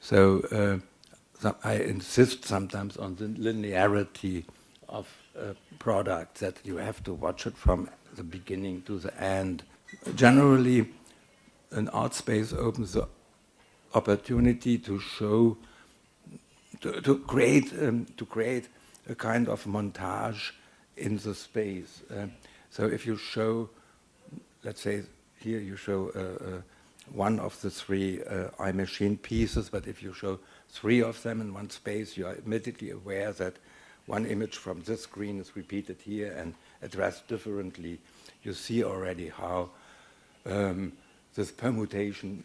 So I insist sometimes on the linearity of a product, that you have to watch it from the beginning to the end. Generally, an art space opens the opportunity to show, to create a kind of montage in the space. So if you show, let's say here you show one of the three iMachine pieces, but if you show three of them in one space, you are immediately aware that one image from this screen is repeated here and addressed differently. You see already how this permutation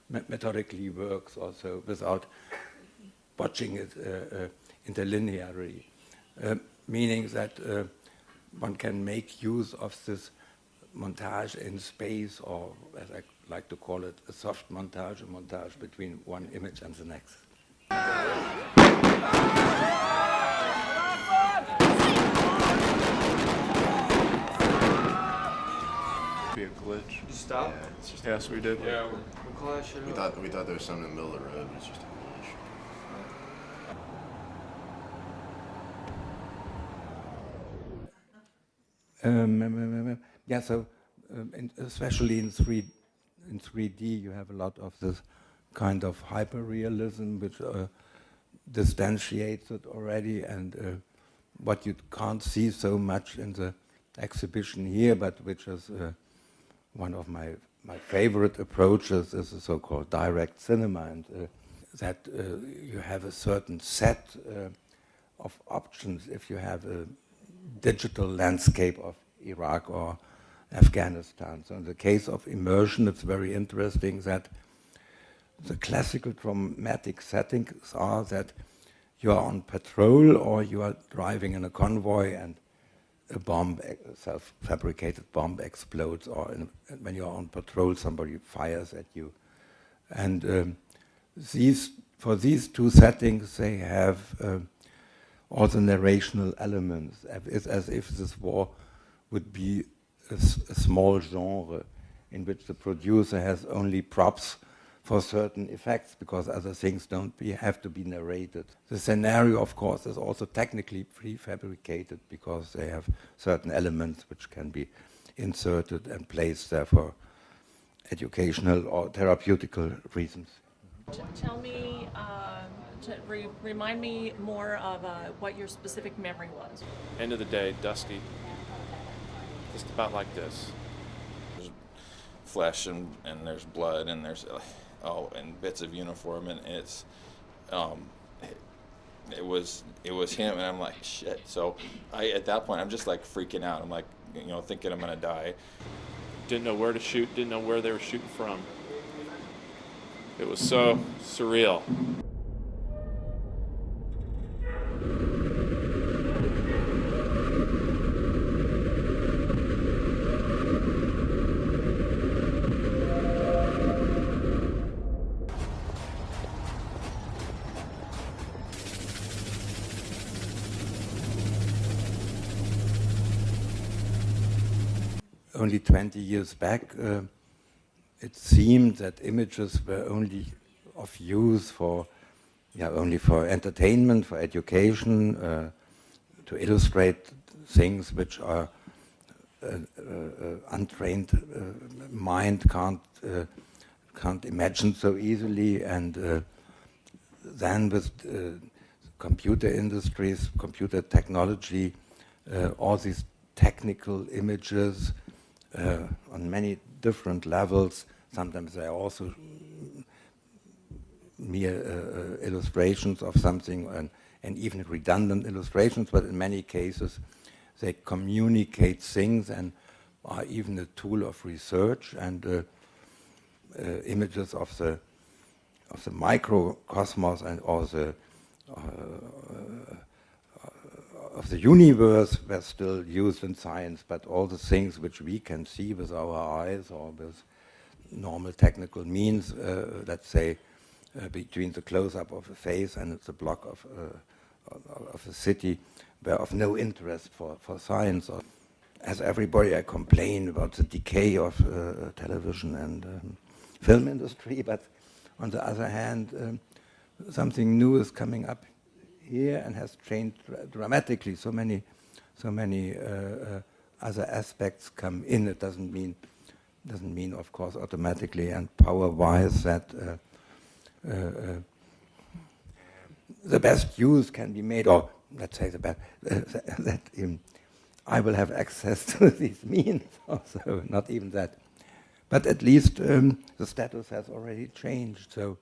methodically works also without watching it interlinearly, meaning that one can make use of this montage in space, or as I like to call it, a soft montage, a montage between one image and the next. Be a glitch. You stop? Yeah, it's just Yes, we did. Yeah, We we thought there was something in the middle of the road. It's just a glitch. Yeah, so especially in 3D, you have a lot of this kind of hyperrealism, which distantiates it already, and what you can't see so much in the exhibition here, but which is one of my favorite approaches, is the so-called direct cinema, and that you have a certain set of options if you have a digital landscape of Iraq or Afghanistan. So in the case of immersion, it's very interesting that the classical dramatic settings are that you are on patrol or you are driving in a convoy and a bomb, a self-fabricated bomb explodes, or when you are on patrol, somebody fires at you. And for these two settings, they have all the narrational elements. It's as if this war would be a small genre in which the producer has only props for certain effects, because other things have to be narrated. The scenario, of course, is also technically prefabricated, because they have certain elements which can be inserted and placed there for educational or therapeutical reasons. Tell me, remind me more of what your specific memory was. End of the day, dusty. Just about like this. There's flesh and there's blood and there's and bits of uniform, and it's it was him, and I'm like, shit. So at that point I'm just like freaking out. I'm like, thinking I'm gonna die. Didn't know where to shoot, didn't know where they were shooting from. It was so surreal. Only 20 years back, it seemed that images were only of use only for entertainment, for education, to illustrate things which are untrained mind can't imagine so easily. And then with computer industries, computer technology, all these technical images on many different levels. Sometimes they are also mere illustrations of something, and even redundant illustrations, but in many cases they communicate things and are even a tool of research. And images of the microcosmos and also of the universe were still used in science, but all the things which we can see with our eyes or with normal technical means, let's say between the close-up of a face and the block of a city, were of no interest for science. As everybody, I complain about the decay of television and film industry, but on the other hand, something new is coming up here and has changed dramatically. So many other aspects come in. It doesn't mean, of course, automatically and power-wise that the best use can be made, or let's say the best that I will have access to these means. Also, not even that, but at least the status has already changed. So